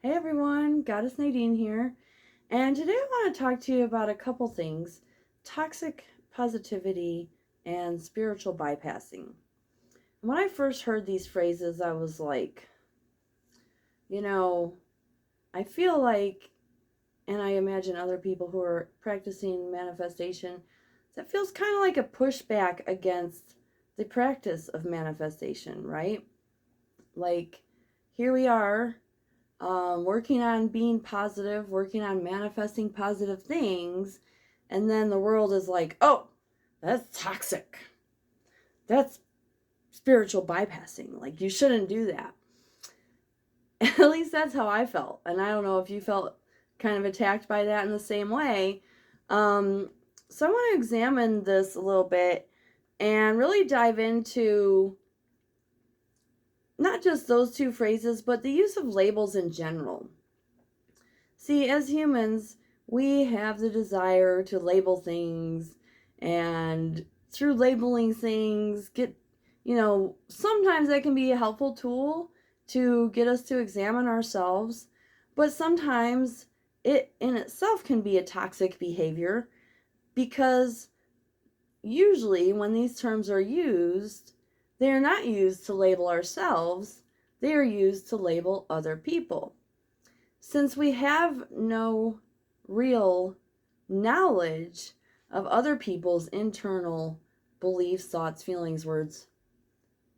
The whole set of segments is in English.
Hey everyone, Goddess Nadine here, and today I want to talk to you about a couple things: toxic positivity and spiritual bypassing. When I first heard these phrases, I was like, you know, I feel like, and I imagine other people who are practicing manifestation, that feels kind of like a pushback against the practice of manifestation, right? Like, here we are working on being positive, working on manifesting positive things, and then the world is like, oh, that's toxic. That's spiritual bypassing. Like, you shouldn't do that. At least that's how I felt. And I don't know if you felt kind of attacked by that in the same way. Um, so I want to examine this a little bit and really dive into not just those two phrases, but the use of labels in general. See, as humans, we have the desire to label things, and through labeling things, sometimes that can be a helpful tool to get us to examine ourselves, but sometimes it in itself can be a toxic behavior because usually when these terms are used, they are not used to label ourselves, they are used to label other people. Since we have no real knowledge of other people's internal beliefs, thoughts, feelings, words,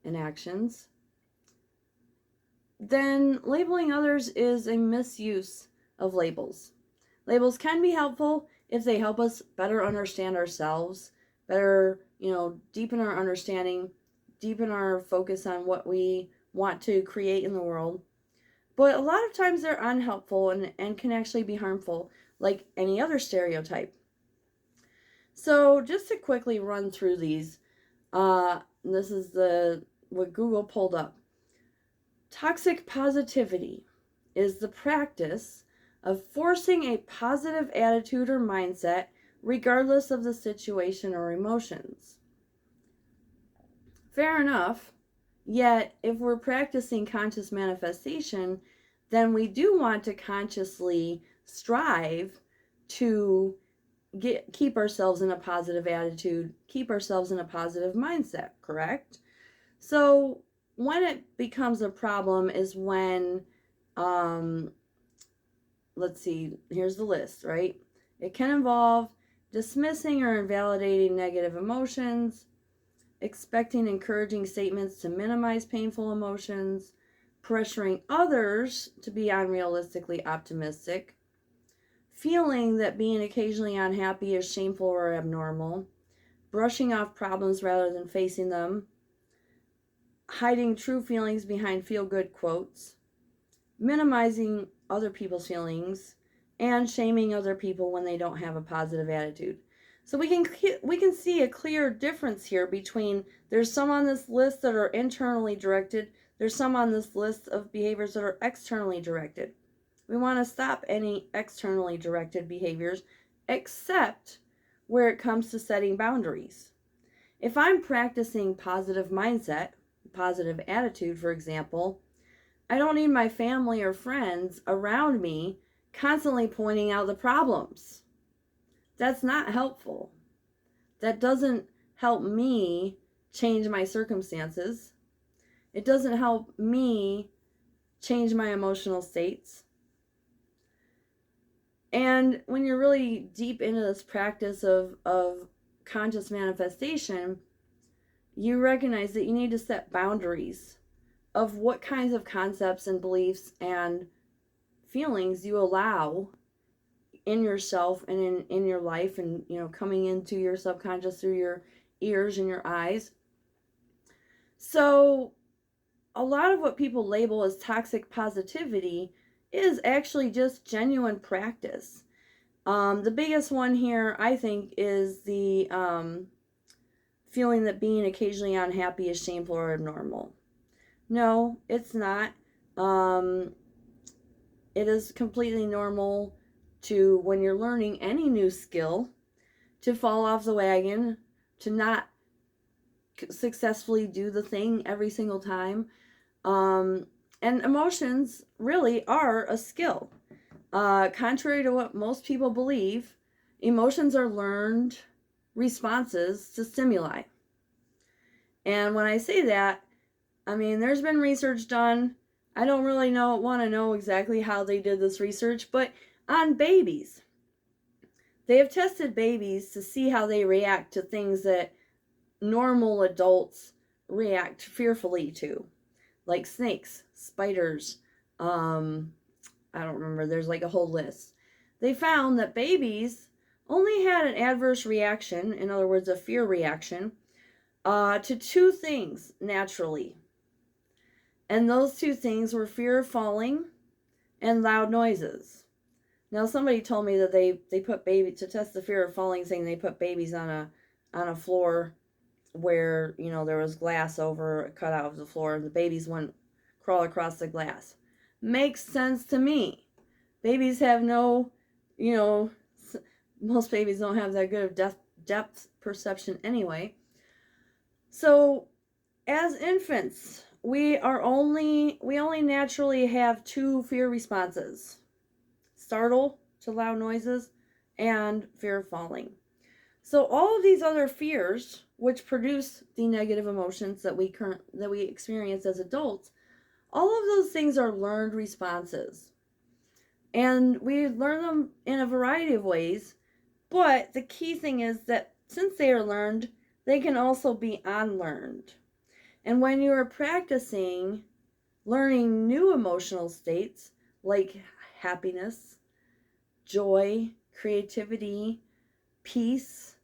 and actions, then labeling others is a misuse of labels. Labels can be helpful if they help us better understand ourselves, better, deepen our understanding, deepen our focus on what we want to create in the world. But a lot of times they're unhelpful and can actually be harmful, like any other stereotype. So just to quickly run through these, this is what Google pulled up. Toxic positivity is the practice of forcing a positive attitude or mindset regardless of the situation or emotions. Fair enough. Yet, if we're practicing conscious manifestation, then we do want to consciously strive to keep ourselves in a positive attitude, keep ourselves in a positive mindset, correct? So, when it becomes a problem is when, um, let's see, here's the list, right? It can involve dismissing or invalidating negative emotions, expecting encouraging statements to minimize painful emotions, pressuring others to be unrealistically optimistic, feeling that being occasionally unhappy is shameful or abnormal, brushing off problems rather than facing them, hiding true feelings behind feel good quotes, minimizing other people's feelings, and shaming other people when they don't have a positive attitude. So we can see a clear difference here between there's some on this list that are internally directed, there's some on this list of behaviors that are externally directed. We want to stop any externally directed behaviors except where it comes to setting boundaries. If I'm practicing positive mindset, positive attitude, for example, I don't need my family or friends around me constantly pointing out the problems. That's not helpful. That doesn't help me change my circumstances. It doesn't help me change my emotional states. And when you're really deep into this practice of conscious manifestation, you recognize that you need to set boundaries of what kinds of concepts and beliefs and feelings you allow in yourself and in your life, and coming into your subconscious through your ears and your eyes. So a lot of what people label as toxic positivity is actually just genuine practice. The biggest one here, I think, is the feeling that being occasionally unhappy is shameful or abnormal. No, it's not. Um, it is completely normal to, when you're learning any new skill, to fall off the wagon, to not successfully do the thing every single time. Um, And emotions really are a skill. Contrary to what most people believe, emotions are learned responses to stimuli. And when I say that, I mean, there's been research done. I don't really want to know exactly how they did this research, but on babies. They have tested babies to see how they react to things that normal adults react fearfully to, like snakes, spiders, I don't remember, there's like a whole list. They found that babies only had an adverse reaction, in other words, a fear reaction, to two things naturally. And those two things were fear of falling and loud noises. Now, somebody told me that they put baby to test the fear of falling, saying they put babies on a floor where, there was glass over cut out of the floor, and the babies wouldn't crawl across the glass. Makes sense to me. Babies have no, most babies don't have that good of depth perception anyway. So, as infants, we only naturally have two fear responses: startle to loud noises and fear of falling. So all of these other fears, which produce the negative emotions that we experience as adults, all of those things are learned responses. And we learn them in a variety of ways, but the key thing is that since they are learned, they can also be unlearned. And when you are practicing learning new emotional states like happiness, joy, creativity, peace,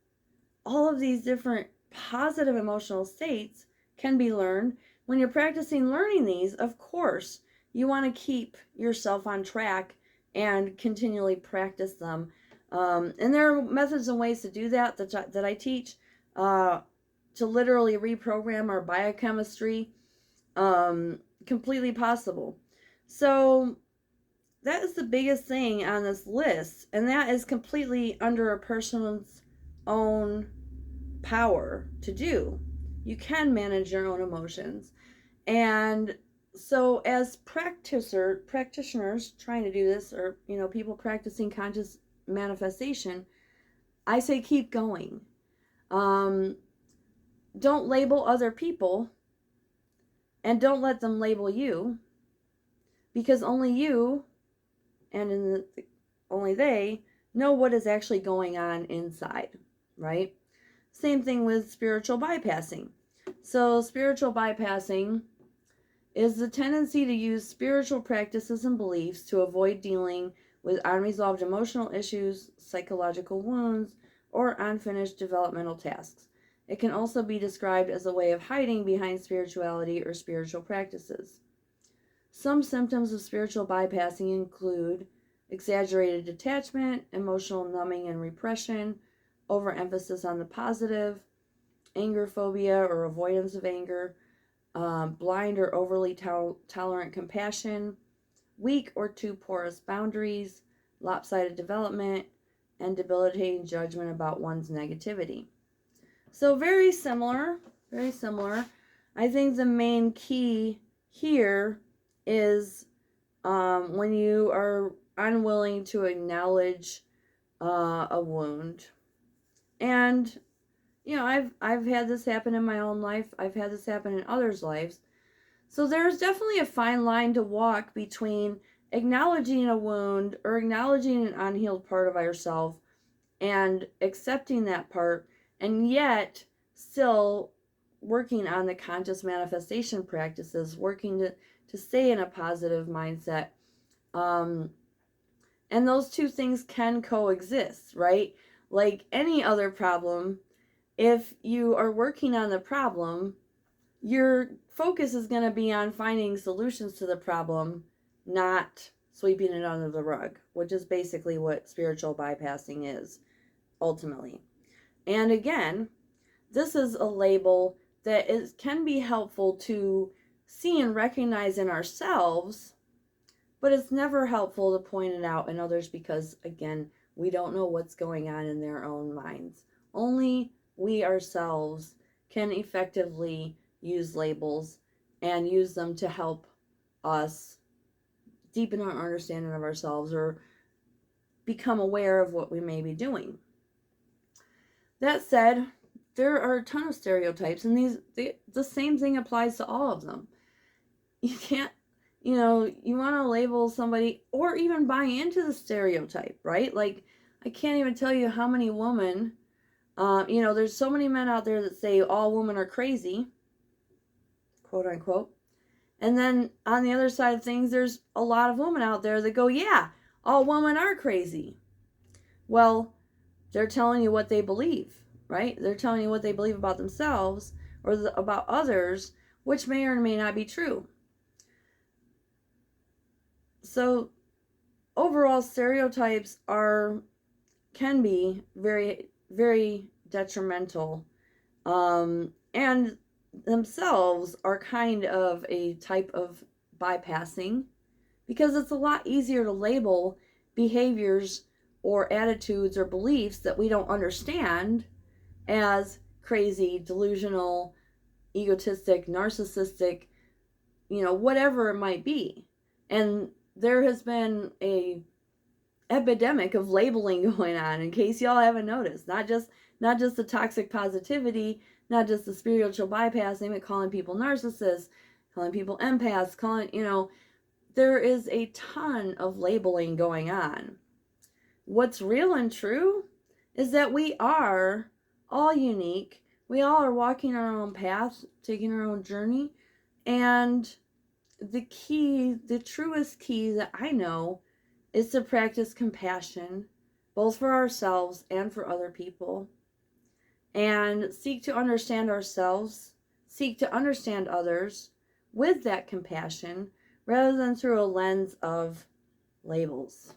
all of these different positive emotional states can be learned. When you're practicing learning these, of course, you want to keep yourself on track and continually practice them. And there are methods and ways to do that I teach, to literally reprogram our biochemistry. Completely possible. So that is the biggest thing on this list, and that is completely under a person's own power to do. You can manage your own emotions. And so as practitioners trying to do this, or people practicing conscious manifestation, I say keep going. Don't label other people, and don't let them label you, because only you and only they know what is actually going on inside, right? Same thing with spiritual bypassing. So spiritual bypassing is the tendency to use spiritual practices and beliefs to avoid dealing with unresolved emotional issues, psychological wounds, or unfinished developmental tasks. It can also be described as a way of hiding behind spirituality or spiritual practices. Some symptoms of spiritual bypassing include exaggerated detachment, emotional numbing and repression, overemphasis on the positive, anger phobia or avoidance of anger, blind or overly tolerant compassion, weak or too porous boundaries, lopsided development, and debilitating judgment about one's negativity. So very similar, very similar. I think the main key here is when you are unwilling to acknowledge a wound. And I've had this happen in my own life. I've had this happen in others' lives. So there's definitely a fine line to walk between acknowledging a wound or acknowledging an unhealed part of ourselves and accepting that part, and yet still working on the conscious manifestation practices, working to stay in a positive mindset. And those two things can coexist, right? Like any other problem, if you are working on the problem, your focus is going to be on finding solutions to the problem, not sweeping it under the rug, which is basically what spiritual bypassing is, ultimately. And again, this is a label that can be helpful to see and recognize in ourselves, but it's never helpful to point it out in others because, again, we don't know what's going on in their own minds. Only we ourselves can effectively use labels and use them to help us deepen our understanding of ourselves or become aware of what we may be doing. That said, there are a ton of stereotypes, and the same thing applies to all of them. You can't, you want to label somebody or even buy into the stereotype, right? Like, I can't even tell you how many women, there's so many men out there that say all women are crazy, quote unquote. And then on the other side of things, there's a lot of women out there that go, yeah, all women are crazy. Well, they're telling you what they believe, right? They're telling you what they believe about themselves or about others, which may or may not be true. So overall, stereotypes can be very, very detrimental, and themselves are kind of a type of bypassing, because it's a lot easier to label behaviors or attitudes or beliefs that we don't understand as crazy, delusional, egotistic, narcissistic, whatever it might be. And there has been a epidemic of labeling going on, in case y'all haven't noticed. Not just the toxic positivity, not just the spiritual bypassing, but calling people narcissists, calling people empaths, there is a ton of labeling going on. What's real and true is that we are all unique. We all are walking our own path, taking our own journey. And the truest key that I know is to practice compassion, both for ourselves and for other people. And seek to understand ourselves, seek to understand others with that compassion, rather than through a lens of labels.